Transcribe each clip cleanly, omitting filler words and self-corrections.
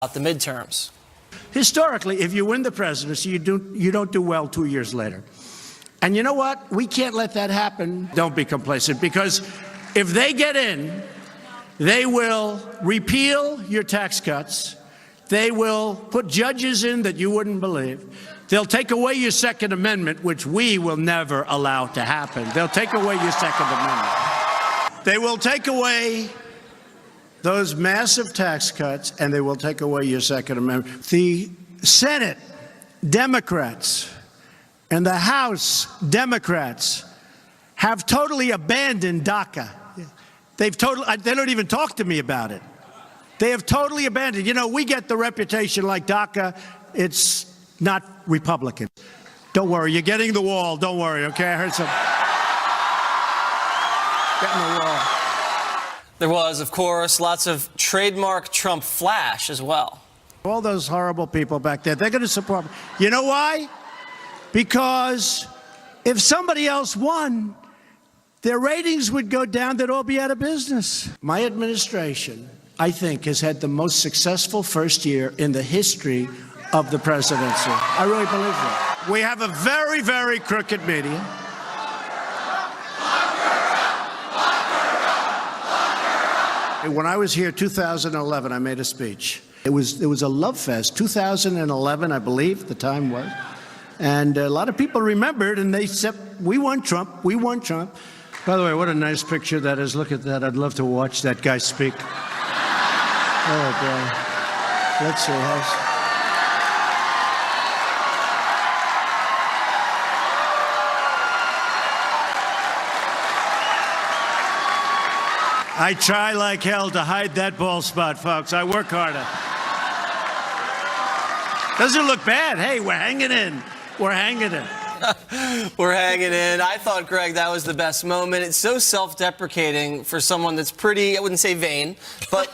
about the midterms. Historically, if you win the presidency, you don't do well 2 years later. And you know what? We can't let that happen. Don't be complacent, because if they get in, they will repeal your tax cuts. They will put judges in that you wouldn't believe. They'll take away your Second Amendment, which we will never allow to happen. They'll take away your Second Amendment. They will take away those massive tax cuts, and they will take away your Second Amendment. The Senate Democrats and the House Democrats have totally abandoned DACA. They don't even talk to me about it. They have totally abandoned. You know, we get the reputation like DACA. It's not Republican. Don't worry, you're getting the wall. Don't worry, okay? I heard some. Getting the wall. There was, of course, lots of trademark Trump flash as well. All those horrible people back there, they're going to support me. You know why? Because if somebody else won, their ratings would go down. They'd all be out of business. My administration, I think, has had the most successful first year in the history of the presidency. I really believe that. We have a very, very crooked media. When I was here 2011, I made a speech. It was a love fest. 2011, I believe, the time was. And a lot of people remembered, and they said, we won Trump, we won Trump. By the way, what a nice picture that is. Look at that. I'd love to watch that guy speak. Oh, boy. Let's see. I try like hell to hide that bald spot, folks. I work harder. Doesn't look bad. Hey, we're hanging in. We're hanging in. We're hanging in. I thought, Greg, that was the best moment. It's so self-deprecating for someone that's pretty, I wouldn't say vain, but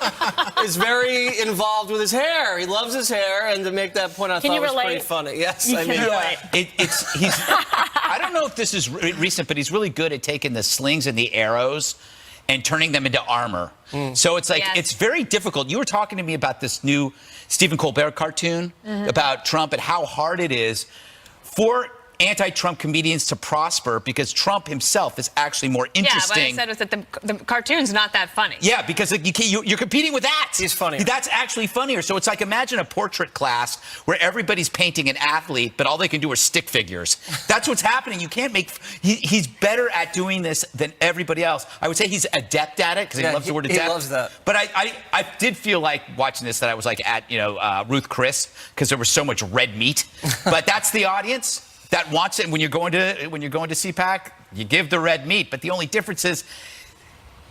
is very involved with his hair. He loves his hair, and to make that point, I thought was pretty funny. Yes, I mean, I don't know if this is recent, but he's really good at taking the slings and the arrows and turning them into armor. So it's like, it's very difficult. You were talking to me about this new Stephen Colbert cartoon about Trump and how hard it is for anti-Trump comedians to prosper, because Trump himself is actually more interesting. Yeah, what I said was that the cartoon's not that funny. Yeah, because you're competing with that. He's funnier. That's actually funnier. So it's like, imagine a portrait class where everybody's painting an athlete, but all they can do are stick figures. That's what's happening. You can't make... He's better at doing this than everybody else. I would say he's adept at it, because he loves the word adept. He loves that. But I did feel like watching this that I was like at, Ruth Chris, because there was so much red meat. But that's the audience that wants it. When you're going to CPAC, you give the red meat. But the only difference is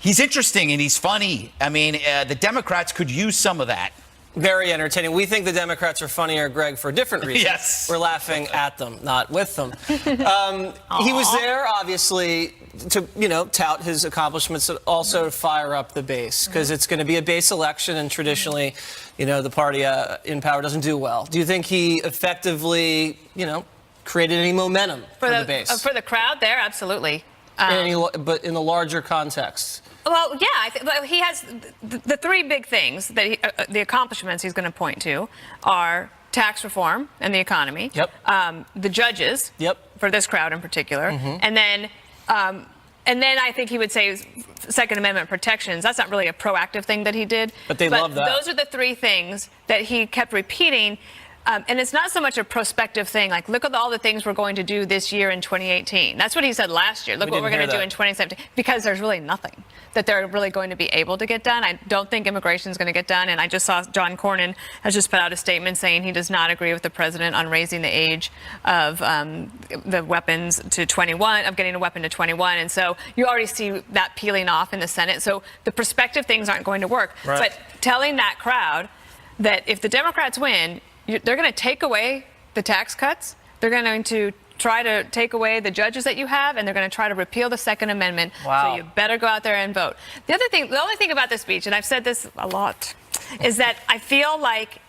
he's interesting and he's funny. I mean, the Democrats could use some of that. Very entertaining. We think the Democrats are funnier, Greg, for a different reason. Yes. We're laughing at them, not with them. He was there, obviously, to, tout his accomplishments, but also to fire up the base, because it's going to be a base election, and traditionally, the party in power doesn't do well. Do you think he effectively, created any momentum for the base? For the crowd there, absolutely. But in the larger context? Well, yeah, he has the three big things that the accomplishments he's going to point to are tax reform and the economy. Yep. The judges. Yep. For this crowd in particular, and then I think he would say Second Amendment protections. That's not really a proactive thing that he did. But they love that. Those are the three things that he kept repeating. And it's not so much a prospective thing, like, look at all the things we're going to do this year in 2018. That's what he said last year. Look what we're going to do in 2017. Because there's really nothing that they're really going to be able to get done. I don't think immigration is going to get done. And I just saw John Cornyn has just put out a statement saying he does not agree with the president on raising the age of the weapons to 21, of getting a weapon to 21. And so you already see that peeling off in the Senate. So the prospective things aren't going to work. Right. But telling that crowd that if the Democrats win, they're going to take away the tax cuts. They're going to try to take away the judges that you have, and they're going to try to repeal the Second Amendment. Wow. So you better go out there and vote. The only thing about this speech, and I've said this a lot, is that I feel like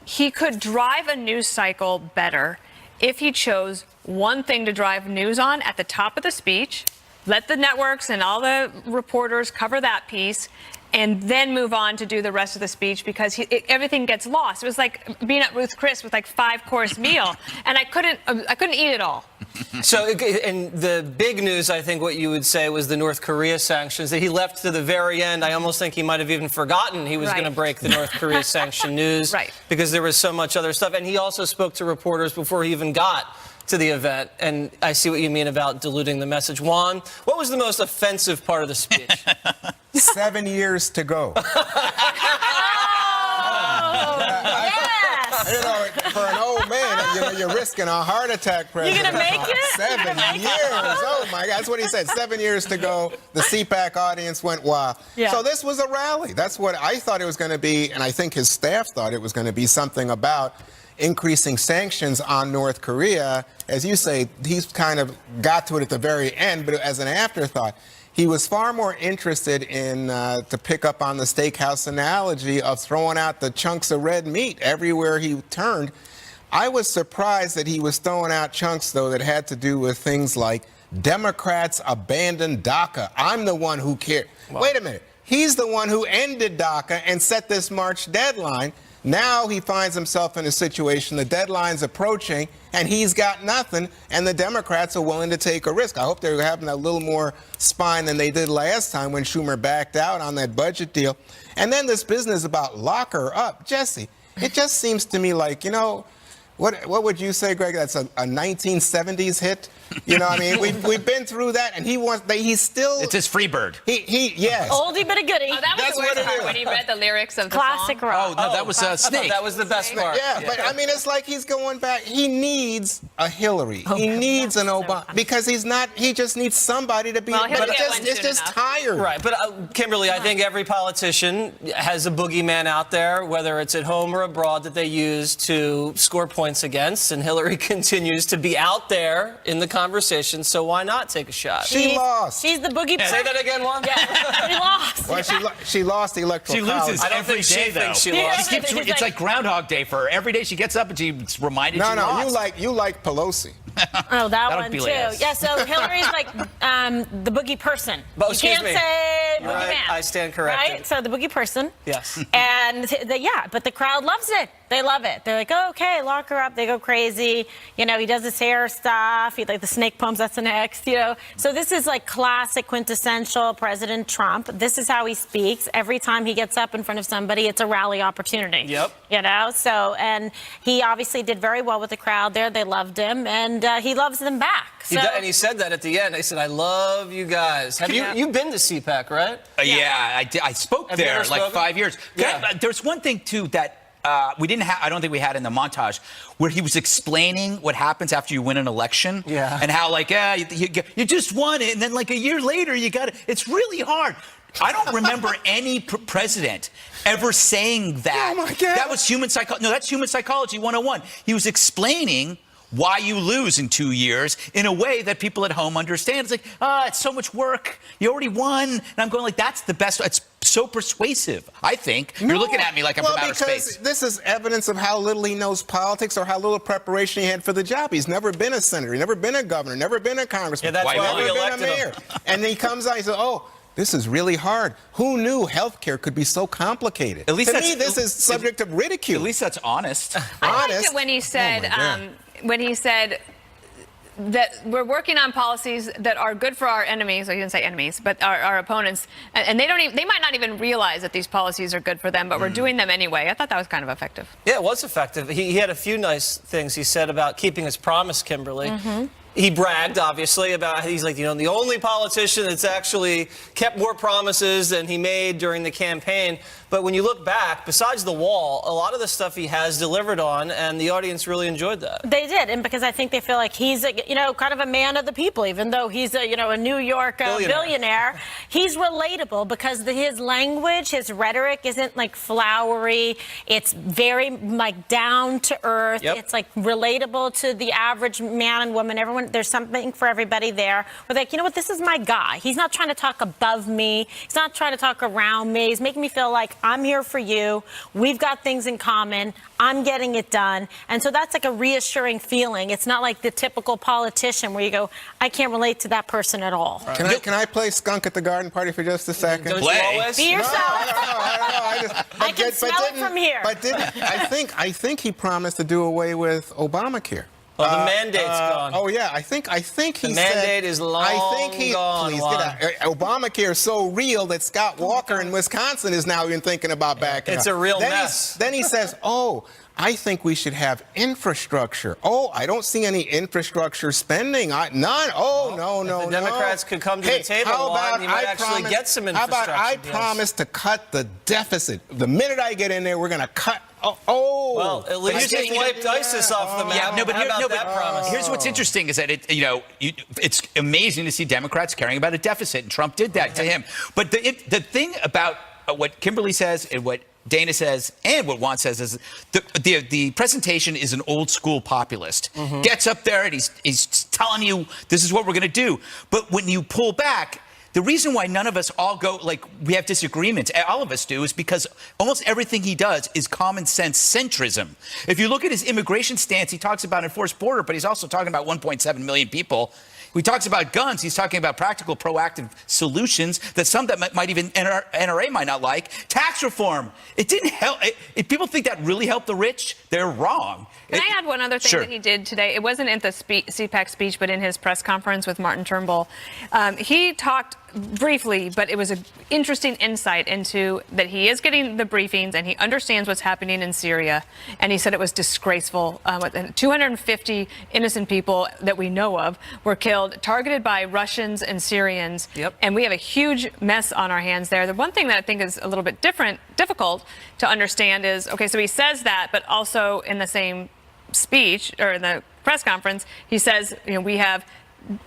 he could drive a news cycle better if he chose one thing to drive news on at the top of the speech, let the networks and all the reporters cover that piece, and then move on to do the rest of the speech because everything gets lost. It was like being at Ruth Chris with like 5-course meal, and I couldn't eat it all. So, and the big news, I think, what you would say was the North Korea sanctions that he left to the very end. I almost think he might have even forgotten he was going to break the North Korea sanction news because there was so much other stuff. And he also spoke to reporters before he even got to the event. And I see what you mean about diluting the message. Juan, what was the most offensive part of the speech? 7 years to go. You know, for an old man, you're risking a heart attack, President. You're going to make it? 7 years. Oh, my God. That's what he said. 7 years to go. The CPAC audience went wild. Yeah. So this was a rally. That's what I thought it was going to be, and I think his staff thought it was going to be something about increasing sanctions on North Korea. As you say, he's kind of got to it at the very end, but as an afterthought. He was far more interested in, to pick up on the steakhouse analogy, of throwing out the chunks of red meat everywhere he turned. I was surprised that he was throwing out chunks, though, that had to do with things like Democrats abandoned DACA. I'm the one who cared. Wow. Wait a minute. He's the one who ended DACA and set this March deadline. Now he finds himself in a situation, the deadline's approaching, and he's got nothing, and the Democrats are willing to take a risk. I hope they're having a little more spine than they did last time when Schumer backed out on that budget deal. And then this business about lock her up. Jesse, it just seems to me like, you know, what would you say, Greg? That's a 1970s hit? You know, I mean, we've been through that, and he's still. It's his Freebird. Yes. Oldie but a goodie. Oh, that was the worst part when he read the lyrics of the classic song. rock. Oh, no, that was Snake. That was the best part. Yeah, but I mean, it's like he's going back. He needs a Hillary. He needs an Obama because he's not. He just needs somebody to be. Well, but it's just tired. Right, but Kimberly, I think every politician has a boogeyman out there, whether it's at home or abroad, that they use to score points against, and Hillary continues to be out there in the conversation, so why not take a shot? She lost. She's the boogie. Say that again, Juan? Yeah, she lost. Well, she lost the electoral college. She loses I don't every think she day, though. thinks she lost. It's like Groundhog Day for her. Every day she gets up and she's reminded she lost. You like Pelosi. Oh, that That'll one be too. last. Yeah, so Hillary's like the boogie person. But, you excuse can't me. say You're boogie right. man. I stand corrected. Right? So the boogie person. Yes. And but the crowd loves it. They love it. They're like, oh, okay, lock her up. They go crazy. You know, he does his hair stuff. He like the snake poems. That's the next. You know, so this is like classic quintessential President Trump. This is how he speaks. Every time he gets up in front of somebody, it's a rally opportunity. Yep. You know, so and he obviously did very well with the crowd there. They loved him, and he loves them back. So, And he said that at the end. He said, "I love you guys." Have you've been to CPAC, right? Yeah, I did. I spoke Have you there ever like spoken? 5 years. Yeah. There's one thing too that we didn't have. I don't think we had in the montage where he was explaining what happens after you win an election. Yeah. And how like you just won it, and then like a year later you got it. It's really hard. I don't remember any president ever saying that. Oh my God. That was human psychology. No, that's human psychology 101. He was explaining why you lose in 2 years in a way that people at home understand. It's like, it's so much work. You already won. And I'm going like, that's the best. It's so persuasive, I think. You're looking at me like I'm from outer space. This is evidence of how little he knows politics or how little preparation he had for the job. He's never been a senator. He's never been a governor. Never been a congressman. Yeah, that's why we never been a elected him. mayor. And then he comes out and he says, oh, this is really hard. Who knew healthcare could be so complicated? At least to me, this is subject of ridicule. At least that's honest. I liked it when he said, that we're working on policies that are good for our enemies. Well, he didn't say enemies, but our opponents, and they might not even realize that these policies are good for them, but we're doing them anyway. I thought that was kind of effective. Yeah, it was effective. He had a few nice things he said about keeping his promise, Kimberly. He bragged, obviously, about he's like, the only politician that's actually kept more promises than he made during the campaign. But when you look back, besides the wall, a lot of the stuff he has delivered on, and the audience really enjoyed that. They did, and because I think they feel like he's kind of a man of the people, even though he's a New York billionaire. He's relatable because his language, his rhetoric isn't like flowery. It's very like down to earth. Yep. It's like relatable to the average man and woman. Everyone, there's something for everybody there. We're like, you know what? This is my guy. He's not trying to talk above me. He's not trying to talk around me. He's making me feel like I'm here for you. We've got things in common. I'm getting it done. And so that's like a reassuring feeling. It's not like the typical politician where you go, I can't relate to that person at all. Can I play Skunk at the Garden Party for just a second? Don't you Play. always? Be yourself. I don't know. I can smell it from here. But I think he promised to do away with Obamacare. Well, the mandate's gone. Oh yeah, I think he The said. mandate is long gone, Please Juan. get out. Obamacare is so real that Scott Walker in Wisconsin is now even thinking about backing It's out. a real Then mess. Then he says, "Oh, I think we should have infrastructure. Oh, I don't see any infrastructure spending. None. Oh, no. the Democrats could come to the table, how Juan, about you might I actually promise- get some How about I infrastructure deals. promise to cut the deficit? The minute I get in there, we're going to cut. Well, at least you wiped ISIS off the map. Yeah, no, but, How about that promise? here's what's interesting is that it's amazing to see Democrats caring about a deficit, and Trump did that to him. But the thing about what Kimberly says and what Dana says and what Juan says is the presentation is an old school populist. Gets up there and he's telling you this is what we're going to do. But when you pull back, the reason why none of us all go, like, we have disagreements, all of us do, is because almost everything he does is common sense centrism. If you look at his immigration stance, he talks about enforced border, but he's also talking about 1.7 million people. He talks about guns. He's talking about practical, proactive solutions that some that might even NRA might not like. Tax reform. It didn't help. If people think that really helped the rich, they're wrong. Can I add one other thing Sure. that he did today? It wasn't in the CPAC speech, but in his press conference with Martin Turnbull. He talked briefly, but it was an interesting insight into that he is getting the briefings and he understands what's happening in Syria. And he said it was disgraceful. 250 innocent people that we know of were killed, targeted by Russians and Syrians. Yep. And we have a huge mess on our hands there. The one thing that I think is a little bit difficult to understand is, okay, so he says that, but also in the same speech or in the press conference, he says, we have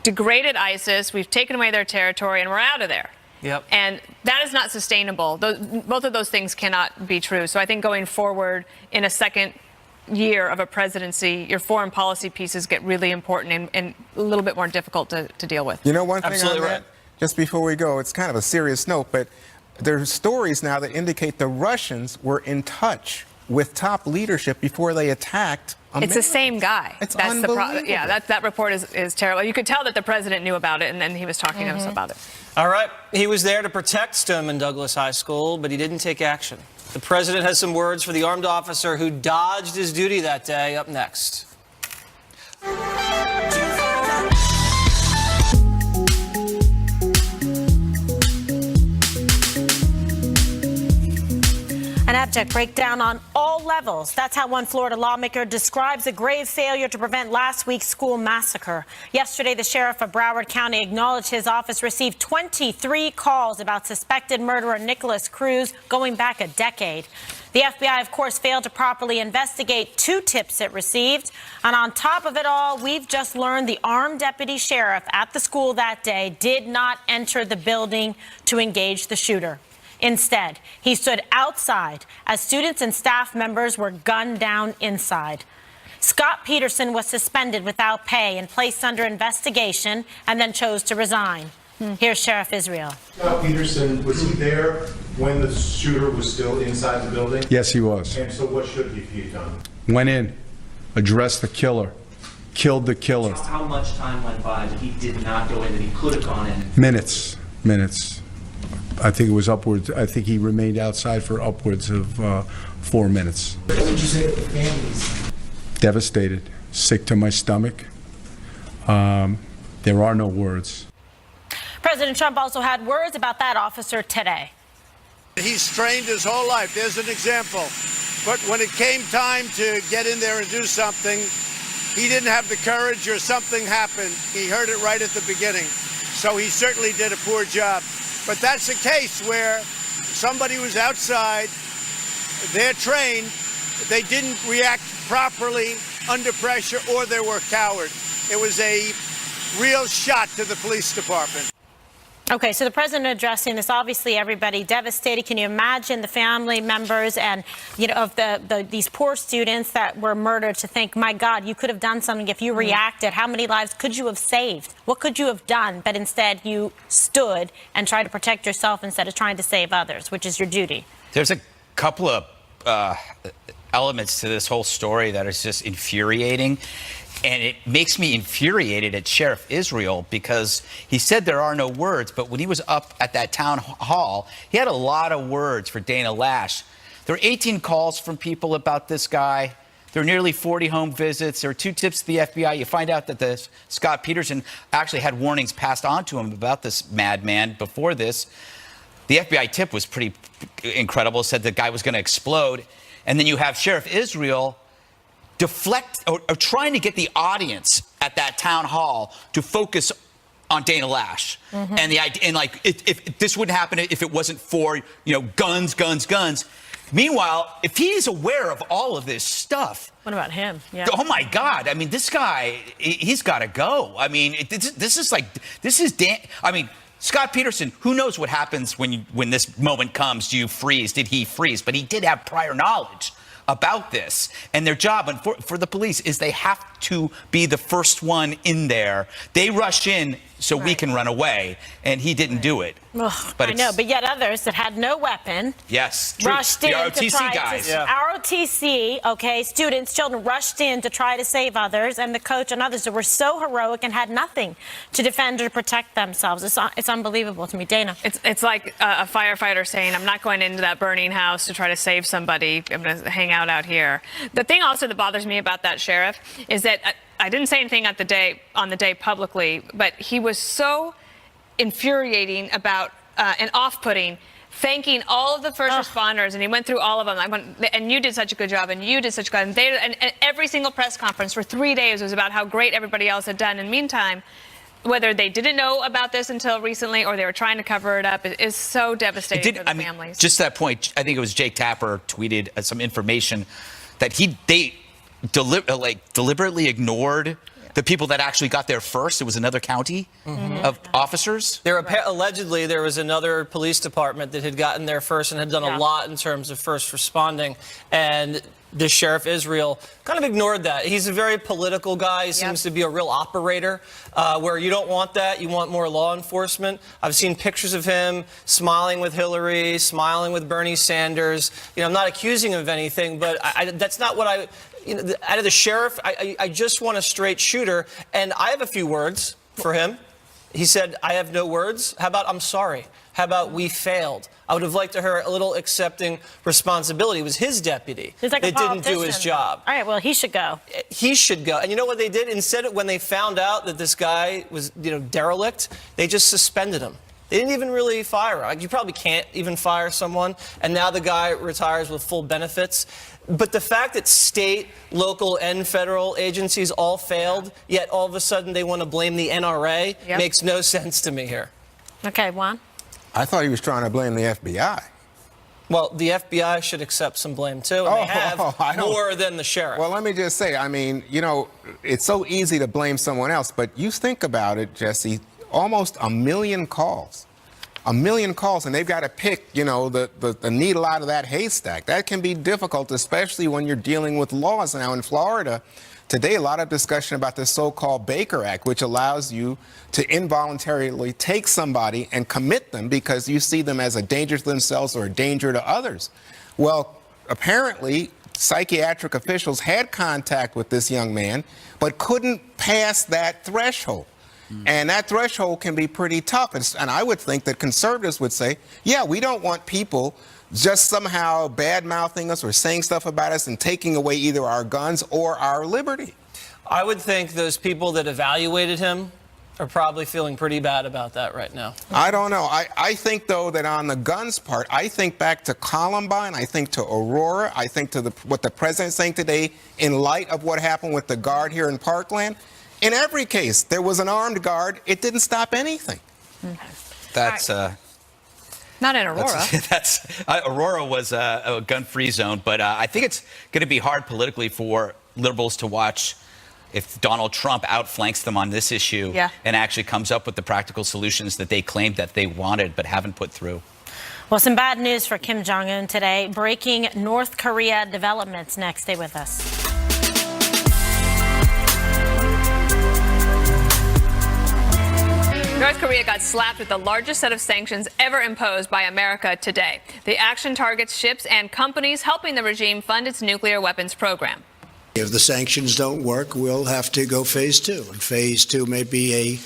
degraded ISIS, we've taken away their territory, and we're out of there. Yep. And that is not sustainable. Both of those things cannot be true. So I think going forward in a second year of a presidency, your foreign policy pieces get really important and a little bit more difficult to deal with. You know, one thing Absolutely on that, right. just before we go, it's kind of a serious note, but there's stories now that indicate the Russians were in touch with top leadership before they attacked America. It's the same guy. It's That's unbelievable. Yeah, that report is terrible. You could tell that the president knew about it, and then he was talking to us about it. All right. He was there to protect Stoneman Douglas High School, but he didn't take action. The president has some words for the armed officer who dodged his duty that day. Up next. An abject breakdown on all levels. That's how one Florida lawmaker describes a grave failure to prevent last week's school massacre. Yesterday, the sheriff of Broward County acknowledged his office received 23 calls about suspected murderer Nicholas Cruz going back a decade. The FBI, of course, failed to properly investigate 2 tips it received. And on top of it all, we've just learned the armed deputy sheriff at the school that day did not enter the building to engage the shooter. Instead, he stood outside as students and staff members were gunned down inside. Scott Peterson was suspended without pay and placed under investigation and then chose to resign. Here's Sheriff Israel. Scott Peterson, was he there when the shooter was still inside the building? Yes, he was. And so what should he have done? Went in, addressed the killer, killed the killer. How much time went by that he did not go in, that he could have gone in? Minutes. I think it was upwards. I think he remained outside for upwards of 4 minutes. What would you say to the families? Devastated, sick to my stomach. There are no words. President Trump also had words about that officer today. He's trained his whole life. There's an example. But when it came time to get in there and do something, he didn't have the courage or something happened. He heard it right at the beginning. So he certainly did a poor job. But that's a case where somebody was outside, they're trained, they didn't react properly under pressure, or they were cowards. It was a real shot to the police department. Okay, so the president addressing this, obviously everybody devastated. Can you imagine the family members and, of these poor students that were murdered to think, my God, you could have done something if you reacted. How many lives could you have saved? What could you have done? But instead you stood and tried to protect yourself instead of trying to save others, which is your duty. There's a couple of elements to this whole story that is just infuriating. And it makes me infuriated at Sheriff Israel because he said there are no words, but when he was up at that town hall, he had a lot of words for Dana Lash. There were 18 calls from people about this guy. There were nearly 40 home visits. There were 2 tips to the FBI. You find out that Scott Peterson actually had warnings passed on to him about this madman before this. The FBI tip was pretty incredible, said the guy was going to explode. And then you have Sheriff Israel deflect or trying to get the audience at that town hall to focus on Dana Lash. And the idea, and like, if this wouldn't happen if it wasn't for, guns, guns, guns. Meanwhile, if he's aware of all of this stuff. What about him? Yeah. Oh my God. I mean, this guy, he's got to go. I mean, Scott Peterson, who knows what happens when this moment comes? Do you freeze? Did he freeze? But he did have prior knowledge about this. And their job for the police is they have to be the first one in there. They rush in so we can run away, and he didn't do it. Ugh, I know, but yet others that had no weapon rushed in the to ROTC try guys. to ROTC, okay, students, children rushed in to try to save others, and the coach and others that were so heroic and had nothing to defend or to protect themselves. It's unbelievable to me. Dana. It's like a firefighter saying, I'm not going into that burning house to try to save somebody. I'm going to hang out here. The thing also that bothers me about that sheriff is that I didn't say anything on the day publicly, but he was so infuriating about and off-putting, thanking all of the first responders, and he went through all of them. And you did such a good job, and you did such a good job. And every single press conference for 3 days was about how great everybody else had done. In the meantime, whether they didn't know about this until recently or they were trying to cover it up, it is so devastating for the families. Just that point, I think it was Jake Tapper tweeted some information that they deliberately ignored the people that actually got there first. It was another county of officers. Allegedly, there was another police department that had gotten there first and had done a lot in terms of first responding. And the Sheriff Israel kind of ignored that. He's a very political guy. He seems to be a real operator, where you don't want that. You want more law enforcement. I've seen pictures of him smiling with Hillary, smiling with Bernie Sanders. I'm not accusing him of anything, but that's not what out of the sheriff, I just want a straight shooter. And I have a few words for him. He said, I have no words. How about I'm sorry? How about we failed? I would have liked to hear a little accepting responsibility. It was his deputy that didn't do his job. All right, well, he should go. He should go. And you know what they did? Instead, when they found out that this guy was, derelict, they just suspended him. They didn't even really fire him. You probably can't even fire someone. And now the guy retires with full benefits. But the fact that state, local, and federal agencies all failed, yet all of a sudden they want to blame the NRA, makes no sense to me here. Okay, Juan? I thought he was trying to blame the FBI. Well, the FBI should accept some blame, too, and they have more than the sheriff. Well, let me just say, it's so easy to blame someone else, but you think about it, Jesse, almost 1 million calls. 1 million calls, and they've got to pick, the needle out of that haystack. That can be difficult, especially when you're dealing with laws. Now, in Florida, today, a lot of discussion about the so-called Baker Act, which allows you to involuntarily take somebody and commit them because you see them as a danger to themselves or a danger to others. Well, apparently, psychiatric officials had contact with this young man, but couldn't pass that threshold. And that threshold can be pretty tough. And I would think that conservatives would say, yeah, we don't want people just somehow bad-mouthing us or saying stuff about us and taking away either our guns or our liberty. I would think those people that evaluated him are probably feeling pretty bad about that right now. I don't know. I think, though, that on the guns part, I think back to Columbine, I think to Aurora, I think to what the president's saying today in light of what happened with the guard here in Parkland. In every case, there was an armed guard. It didn't stop anything. That's not in Aurora. Aurora was a gun-free zone, but I think it's going to be hard politically for liberals to watch if Donald Trump outflanks them on this issue and actually comes up with the practical solutions that they claimed that they wanted but haven't put through. Well, some bad news for Kim Jong-un today. Breaking North Korea developments next. Stay with us. North Korea got slapped with the largest set of sanctions ever imposed by America today. The action targets ships and companies helping the regime fund its nuclear weapons program. If the sanctions don't work, we'll have to go phase 2. And phase 2 may be a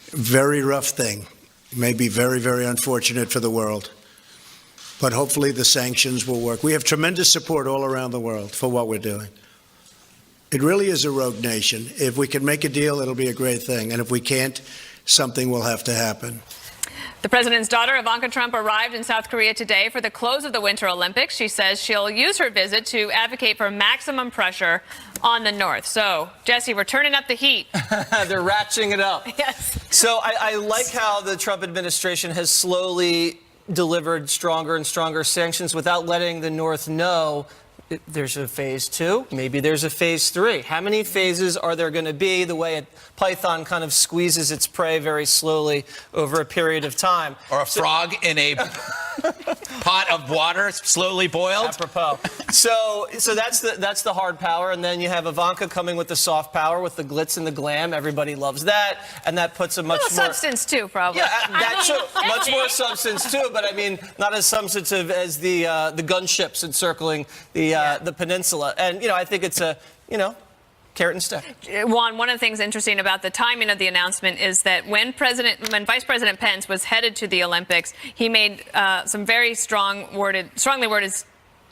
very rough thing, may be very, very unfortunate for the world. But hopefully the sanctions will work. We have tremendous support all around the world for what we're doing. It really is a rogue nation. If we can make a deal, it'll be a great thing. And if we can't, something will have to happen. The president's daughter, Ivanka Trump, arrived in South Korea today for the close of the Winter Olympics. She says she'll use her visit to advocate for maximum pressure on the North. So, Jesse, we're turning up the heat. They're ratcheting it up. Yes. So I like how the Trump administration has slowly delivered stronger and stronger sanctions without letting the North know there's a phase 2, maybe there's a phase 3. How many phases are there going to be? The way a python kind of squeezes its prey very slowly over a period of time. Or a frog in a pot of water slowly boiled. Apropos. So that's the hard power, and then you have Ivanka coming with the soft power, with the glitz and the glam. Everybody loves that, and that puts a much more substance too, probably. Yeah, much more substance too. But I mean, not as substantive as the gunships encircling the peninsula. And I think it's a carrot and stick. Juan, one of the things interesting about the timing of the announcement is that when Vice President Pence was headed to the Olympics, he made some very strongly worded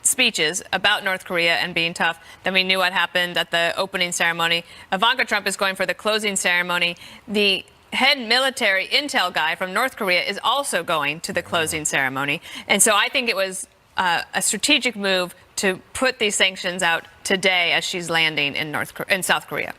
speeches about North Korea and being tough. Then we knew what happened at the opening ceremony. Ivanka Trump is going for the closing ceremony. The head military intel guy from North Korea is also going to the closing ceremony. And so I think it was a strategic move to put these sanctions out today as she's landing in South Korea.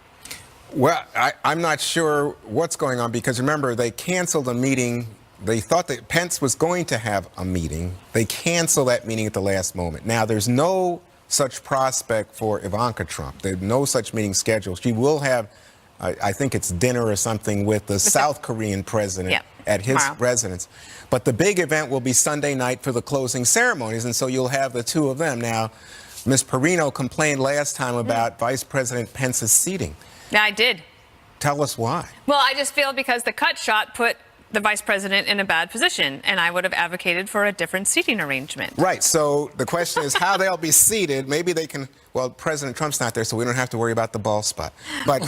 Well, I'm not sure what's going on, because remember, they canceled a meeting. They thought that Pence was going to have a meeting. They canceled that meeting at the last moment. Now, there's no such prospect for Ivanka Trump. There's no such meeting scheduled. She will have, I think it's dinner or something with the South Korean president at his residence. But the big event will be Sunday night for the closing ceremonies, and so you'll have the two of them. Now, Ms. Perino complained last time about Vice President Pence's seating. Yeah, I did. Tell us why. Well, I just feel because the cut shot put the vice president in a bad position, and I would have advocated for a different seating arrangement. Right. So the question is how they'll be seated. Maybe they can. Well, President Trump's not there, so we don't have to worry about the ball spot. But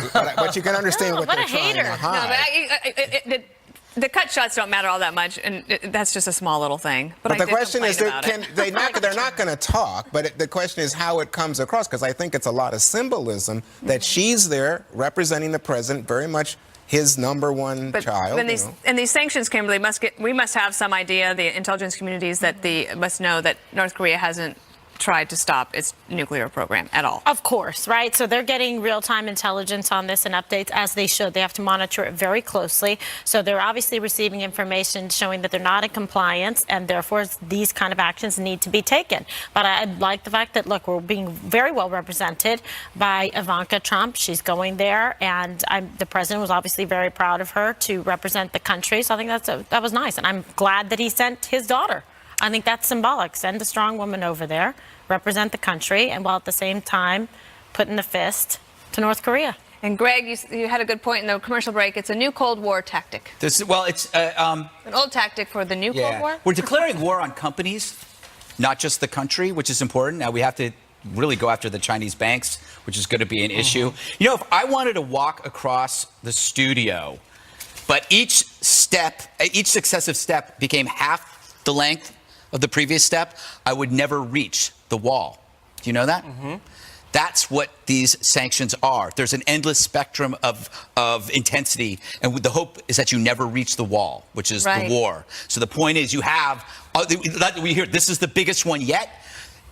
you can understand what they're trying to hide. No, but the cut shots don't matter all that much, and that's just a small little thing. But the question is, they're not going to talk, but the question is how it comes across, because I think it's a lot of symbolism that she's there representing the president, very much his number one child. And these sanctions, Kimberly, we must have some idea, the intelligence communities, that must know that North Korea hasn't tried to stop its nuclear program at all. Of course, right? So they're getting real-time intelligence on this and updates, as they should. They have to monitor it very closely. So they're obviously receiving information showing that they're not in compliance, and therefore these kind of actions need to be taken. But I like the fact that, look, we're being very well represented by Ivanka Trump. She's going there, and the president was obviously very proud of her to represent the country. So I think that was nice, and I'm glad that he sent his daughter. I think that's symbolic. Send a strong woman over there, represent the country, and while at the same time putting the fist to North Korea. And Greg, you had a good point in the commercial break. It's a new Cold War tactic. It's an old tactic for the new Cold War. We're declaring war on companies, not just the country, which is important. Now we have to really go after the Chinese banks, which is going to be an issue. If I wanted to walk across the studio, but each successive step became half the length of the previous step, I would never reach the wall. Do you know that? That's what these sanctions are. There's an endless spectrum of intensity, and the hope is that you never reach the wall, which is the war. So the point is, you have, we hear this is the biggest one yet.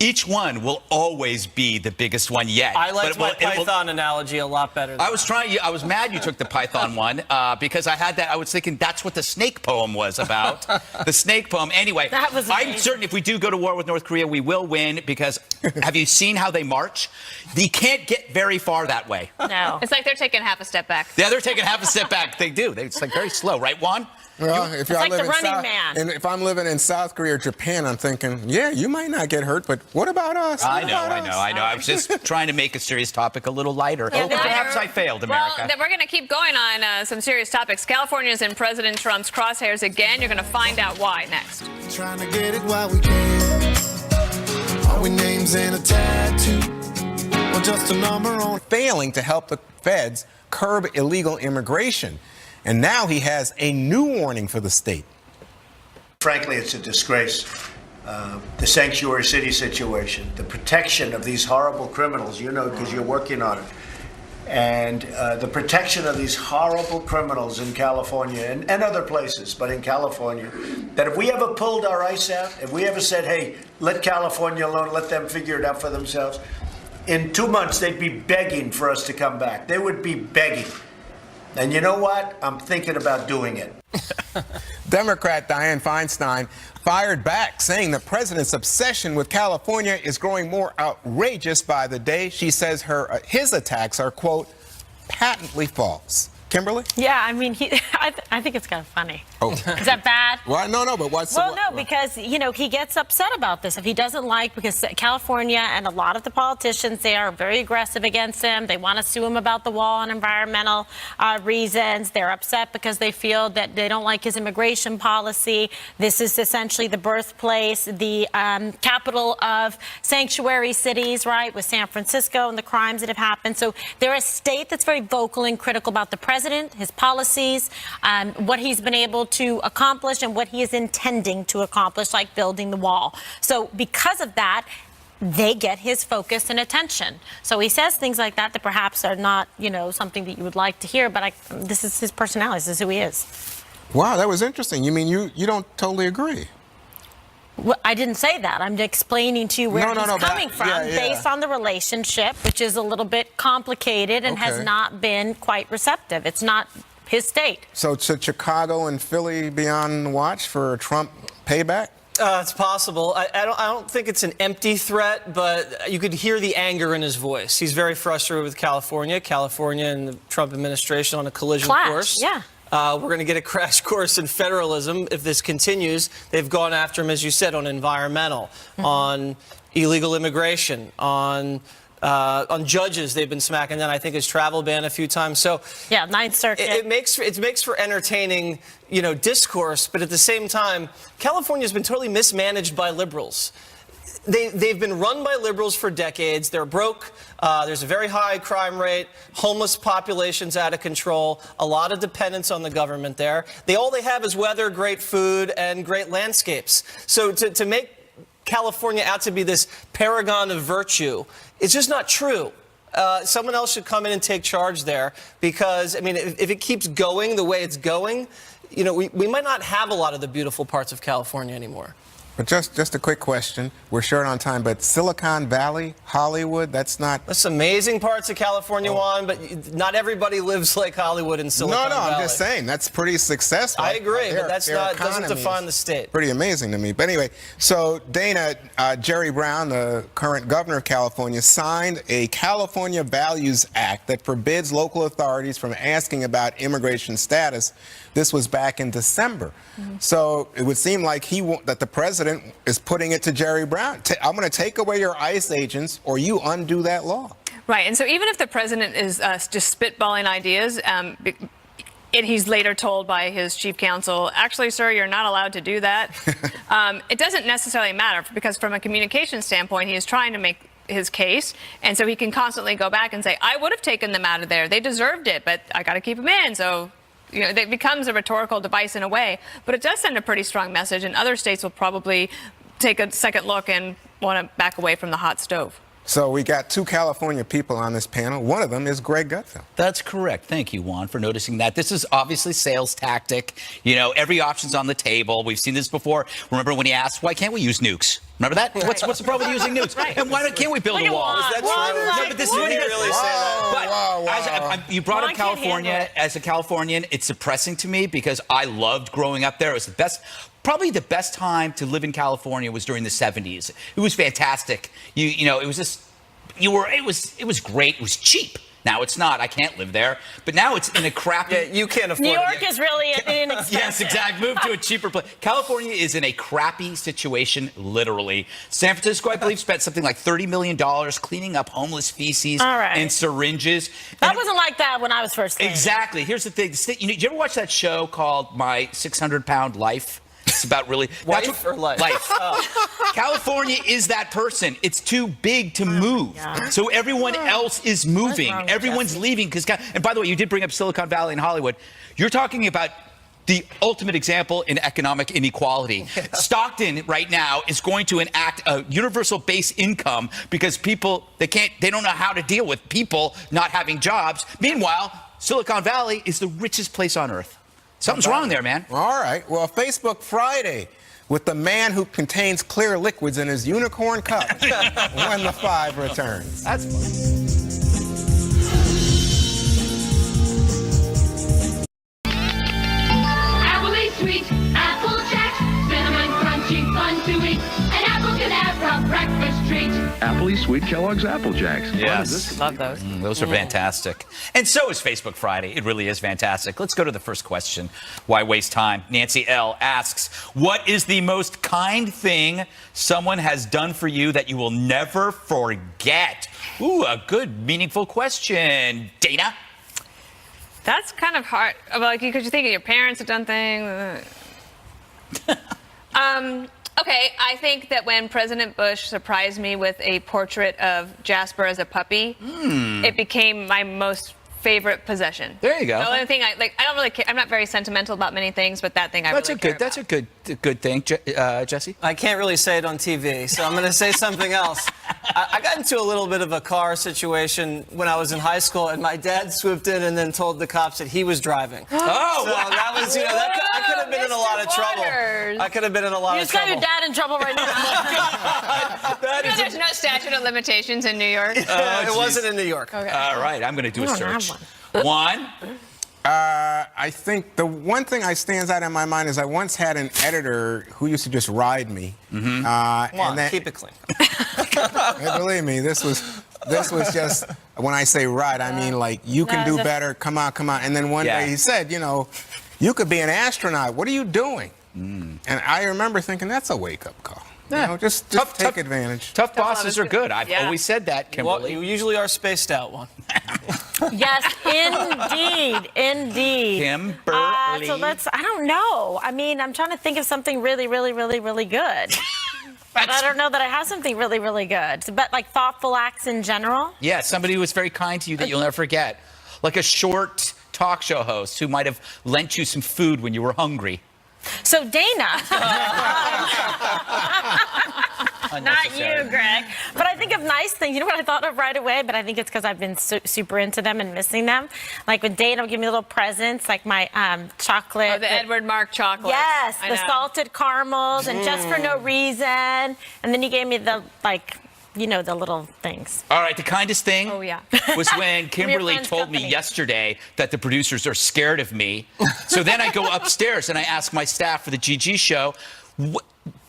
Each one will always be the biggest one yet. I liked my Python analogy a lot better. I was mad you took the Python one because I had that. I was thinking that's what the snake poem was about. The snake poem. Anyway, I'm certain if we do go to war with North Korea, we will win, because have you seen how they march? They can't get very far that way. No. It's like they're taking half a step back. Yeah, they're taking half a step back. They do. It's like very slow, right, Juan? Well, if y'all like live the in Running South, Man. and if I'm living in South Korea or Japan, I'm thinking, yeah, you might not get hurt, but what about us? I know. I was just trying to make a serious topic a little lighter. Yeah, Oh, perhaps I failed, America. Well, we're going to keep going on some serious topics. California is in President Trump's crosshairs again. You're going to find out why next. Trying to get it while we can. All we names and a tattoo. Or just a number on. Failing to help the feds curb illegal immigration. And now he has a new warning for the state. Frankly, it's a disgrace. The sanctuary city situation, the protection of these horrible criminals, you know, because you're working on it. And the protection of these horrible criminals in California and other places, but in California, that if we ever pulled our ice out, if we ever said, hey, let California alone, let them figure it out for themselves, in 2 months they'd be begging for us to come back. They would be begging. And you know what? I'm thinking about doing it. Democrat Dianne Feinstein fired back, saying the president's obsession with California is growing more outrageous by the day. She says his attacks are, quote, patently false. Kimberly? Yeah, I mean, I think it's kind of funny. Oh. Is that bad? Well, no, but what's Well, no, because, you know, he gets upset about this. If he doesn't like, because California and a lot of the politicians, they are very aggressive against him. They want to sue him about the wall on environmental reasons. They're upset because they feel that they don't like his immigration policy. This is essentially the birthplace, the capital of sanctuary cities, right, with San Francisco and the crimes that have happened. So they're a state that's very vocal and critical about the president, his policies, what he's been able to accomplish and what he is intending to accomplish, like building the wall. So because of that, they get his focus and attention. So he says things like that perhaps are not, you know, something that you would like to hear, but this is his personality. This is who he is. Wow, that was interesting. You mean you don't totally agree? Well, I didn't say that. I'm explaining to you where he's coming from based on the relationship, which is a little bit complicated and has not been quite receptive. It's not his state. So should Chicago and Philly be on watch for a Trump payback? It's possible. I don't think it's an empty threat, but you could hear the anger in his voice. He's very frustrated with California and the Trump administration on a collision course. Yeah. We're going to get a crash course in federalism if this continues. They've gone after him, as you said, on environmental, on illegal immigration, on judges. They've been smacking down. I think his travel ban a few times. So yeah, Ninth Circuit. It makes for entertaining, you know, discourse. But at the same time, California's been totally mismanaged by liberals. They've been run by liberals for decades. They're broke. There's a very high crime rate. Homeless population's out of control. A lot of dependence on the government there. All they have is weather, great food, and great landscapes. So to make California out to be this paragon of virtue, it's just not true. Someone else should come in and take charge there because, I mean, if it keeps going the way it's going, you know, we might not have a lot of the beautiful parts of California anymore. But just a quick question. We're short on time, but Silicon Valley, Hollywood, that's not... That's amazing parts of California, Juan, but not everybody lives like Hollywood and Silicon Valley. I'm just saying, that's pretty successful. I agree, but that's not, doesn't define the state. Pretty amazing to me. But anyway, so Dana, Jerry Brown, the current governor of California, signed a California Values Act that forbids local authorities from asking about immigration status. This was back in December. So it would seem like that the president is putting it to Jerry Brown. I'm going to take away your ICE agents or you undo that law. Right. And so even if the president is just spitballing ideas, and he's later told by his chief counsel, actually, sir, you're not allowed to do that. It doesn't necessarily matter because from a communication standpoint, he is trying to make his case. And so he can constantly go back and say, I would have taken them out of there. They deserved it, but I got to keep them in. So, you know, it becomes a rhetorical device in a way, but it does send a pretty strong message, and other states will probably take a second look and want to back away from the hot stove. So we got two California people on this panel. One of them is Greg Gutfeld. That's correct. Thank you, Juan, for noticing that. This is obviously sales tactic. You know, every option's on the table. We've seen this before. Remember when he asked, why can't we use nukes? Remember that? Right. What's the problem with using nukes? Right. And why can't we build a wall? Is that true? No, but this is what he really said. But you brought up California. As a Californian, it's depressing to me because I loved growing up there. It was the best. Probably the best time to live in California was during the 70s. It was fantastic. You know, it was just it was great. It was cheap. Now it's not. I can't live there. But now it's in a crappy... Yeah, you can't afford New it. York is really inexpensive. Yes, exactly. Move to a cheaper place. California is in a crappy situation, literally. San Francisco, I believe, spent something like $30 million cleaning up homeless feces and syringes. That wasn't like that when I was first there. Exactly. Here's the thing. You ever watch that show called My 600-Pound Life? It's about really... Wife or life? Life. California is that person. It's too big to move. So everyone else is moving. Everyone's leaving. And by the way, you did bring up Silicon Valley and Hollywood. You're talking about the ultimate example in economic inequality. Stockton right now is going to enact a universal base income because people, they don't know how to deal with people not having jobs. Meanwhile, Silicon Valley is the richest place on earth. Something's wrong there, man. All right. Well, Facebook Friday with the man who contains clear liquids in his unicorn cup when the 5 returns. That's fun. Appley sweet, Apple Jacks, cinnamon crunchy, fun to eat, an apple cadabra breakfast treat. Appley Sweet Kellogg's Apple Jacks. Yes. Love those. Those are fantastic. And so is Facebook Friday. It really is fantastic. Let's go to the first question. Why waste time? Nancy L. asks, what is the most kind thing someone has done for you that you will never forget? Ooh, a good, meaningful question. Dana? That's kind of hard. Like, because you think your parents have done things. Okay, I think that when President Bush surprised me with a portrait of Jasper as a puppy, it became my most favorite possession. There you go. The only thing I don't really care. I'm not very sentimental about many things, but that thing I really care about. That's a good thing, Jesse. I can't really say it on TV, so I'm going to say something else. I got into a little bit of a car situation when I was in high school, and my dad swooped in and then told the cops that he was driving. Oh, so that was, I could have been in a lot of trouble. I could have been in a lot of trouble. You just got your dad in trouble right now. There's no statute of limitations in New York. It wasn't in New York. Okay. All right, I'm going to do a search. One. I think the one thing that stands out in my mind is I once had an editor who used to just ride me. Come on, keep it clean. Hey, believe me, this was just, when I say ride, I mean like, you can do better, come on. And then one day he said, you could be an astronaut. What are you doing? And I remember thinking, that's a wake-up call. Yeah. Just take advantage. Tough bosses are good. I've always said that, Kimberly. Well, you usually are spaced out one. Yes, indeed. Kimberly. So I don't know. I mean, I'm trying to think of something really, really, really, really good. But I don't know that I have something really, really good. But like thoughtful acts in general? Yeah, somebody who was very kind to you that you'll never forget. Like a short talk show host who might have lent you some food when you were hungry. So Dana, not you, Greg, but I think of nice things. You know what I thought of right away? But I think it's because I've been super into them and missing them. Like when Dana would give me little presents, like my chocolate. Oh, the Edward Mark chocolate. Yes, the salted caramels, and just for no reason. And then he gave me the the little things. All right, the kindest thing was when Kimberly told me company. yesterday that the producers are scared of me. So then I go upstairs and I ask my staff for the GG show,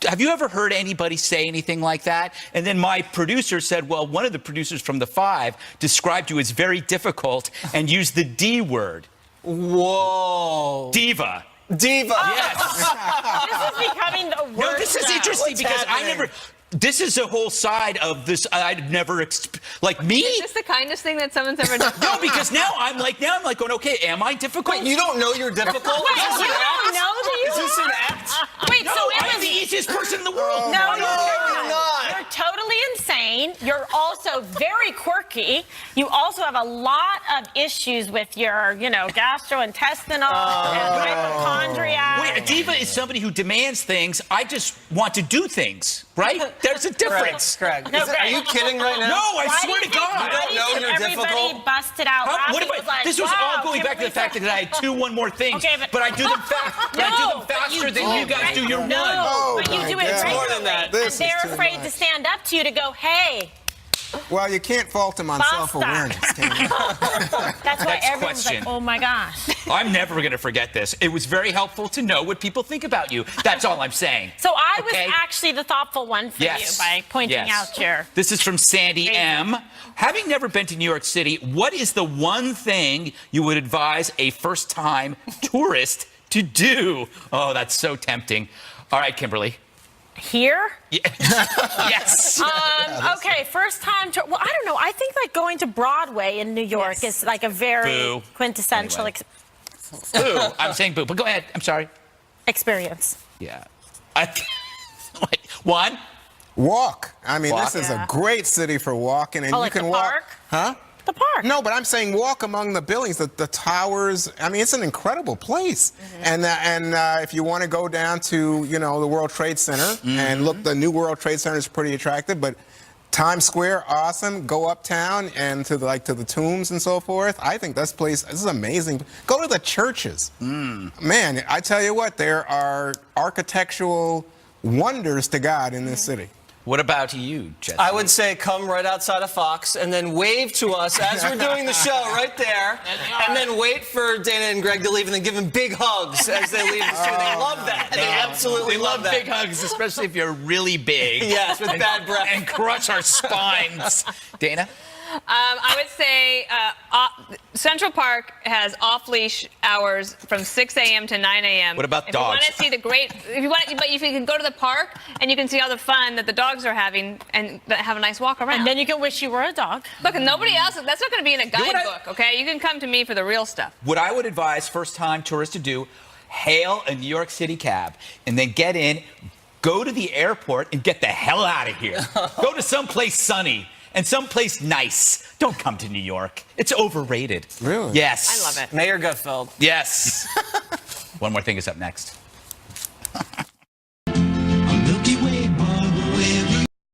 have you ever heard anybody say anything like that? And then my producer said, well, one of the producers from The Five described you as very difficult and used the D word. Whoa. Diva. Diva. Yes. This is becoming the worst. No, this is interesting because I never... This is a whole side of this I'd never like me. Is this the kindest thing that someone's ever done? No, because now I'm like going, okay, am I difficult? Wait, you don't know you're difficult? Wait, you don't know that you Is this are? an act? Wait, No, so it I'm was the easiest person in the world. No, you're not. You're totally insane. You're also very quirky. You also have a lot of issues with your, gastrointestinal and hypochondriac. Wait, a diva is somebody who demands things. I just want to do things, right? There's a difference. Craig. Are you kidding right now? No, I swear to God. You don't know you're everybody difficult? busted out laughing. This was all going back to the fact that I had 2 1 more things, Okay, but I do them faster than you guys do your one. But you do it It's regularly. more than that. And they're afraid to stand up to you to go, hey, Well, you can't fault him on Basta. self-awareness. Can you? That's why Next everyone's question. like, oh my gosh. I'm never going to forget this. It was very helpful to know what people think about you. That's all I'm saying. So I Okay? was actually the thoughtful one for Yes. you by pointing Yes. out your. This is from Sandy M. Having never been to New York City, what is the one thing you would advise a first-time tourist to do? Oh, that's so tempting. All right, Kimberly. Here? Yeah. Yes. Okay, first time to. Well, I don't know. I think like going to Broadway in New York is like a very Boo. quintessential Anyway. Boo. I'm saying boo, but go ahead. I'm sorry. experience. Yeah. One? Walk. I mean, Walk. this is a great city for walking, and Oh, you like can the walk. park? Huh? The park. No, but I'm saying walk among the buildings, the towers. I mean, it's an incredible place. And if you want to go down to, the World Trade Center and look, the new World Trade Center is pretty attractive. But Times Square, awesome. Go uptown and to the tombs and so forth. I think this is amazing. Go to the churches. Man, I tell you what, there are architectural wonders to God in this city. What about you, Jesse? I would say come right outside of Fox and then wave to us as we're doing the show right there. And then wait for Dana and Greg to leave and then give them big hugs as they leave the studio. They love that. They absolutely love that. Big hugs, especially if you're really big. Yes, with bad breath. And crush our spines. Dana? I would say Central Park has off-leash hours from 6 a.m. to 9 a.m. What about if dogs? You want to see the great, but if you can go to the park and you can see all the fun that the dogs are having and have a nice walk around. And then you can wish you were a dog. Look, and nobody else. That's not going to be in a know what guidebook, okay? You can come to me for the real stuff. What I would advise first-time tourists to do, hail a New York City cab and then get in, go to the airport and get the hell out of here. Go to someplace sunny and someplace nice. Don't come to New York. It's overrated. Really? Yes. I love it. Mayor Gutfeld. Yes. One more thing is up next.